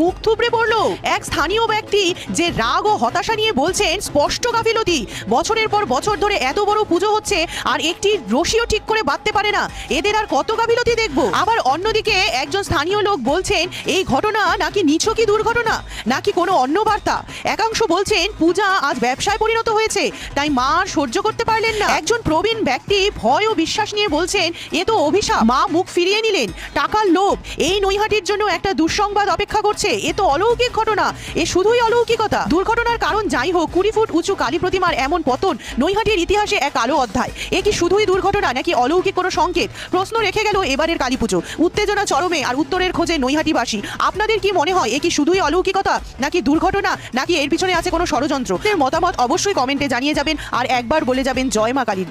মুখ থুবড়ে পড়লো। এক স্থানীয় ব্যক্তি যে রাগ ও হতাশা নিয়ে বলছেন স্পষ্ট গাফিলতি, বছরের পর বছর ধরে এত বড় পুজো হচ্ছে আর একটি রশিও ঠিক করে বাঁধতে পারে না, এদের আর কত গাফিলতি দেখবো। আবার অন্যদিকে একজন স্থানীয় লোক বলছেন এই ঘটনা নাকি নিছকই দুর্ঘটনা, নাকি কোনো অন্য বার্তা। একাংশ বলছেন পূজা আজ ব্যবসায় পরিণত হয়েছে, তাই মা আর সহ্য করতে পারলেন না। একজন প্রবীণ ব্যক্তি ভয় ও বিশ্বাস নিয়ে বলছেন এ তো অভিশাপ, মা মুখ ফিরিয়ে নিলেন, টাকার লোভ, এই নৈহাটির জন্য একটা দুঃসংবাদ অপেক্ষা করছে। এ তো অলৌকিক ঘটনা, এ শুধুই অলৌকিকতা। দুর্ঘটনার কারণ যাই হোক, 20 ফুট উঁচু কালী প্রতিমার এমন পতন নৈহাটির ইতিহাসে এক কালো অধ্যায়। এ কি শুধুই দুর্ঘটনা নাকি অলৌকিক কোনো সংকেত? প্রশ্ন রেখে গেল এবারের কালী পুজো। উত্তেজনা চরমে আর উত্তরের খোঁজে নৈহাটিবাসী। আপনাদের কি মনে হয় এ কি শুধুই অলৌকিকতা নাকি দুর্ঘটনা, নাকি এর পিছনে আছে কোনো ষড়যন্ত্র? এর মতামত অবশ্যই কমেন্টে জানিয়ে যাবেন আর একবার বলে যাবেন জয় মা কালী।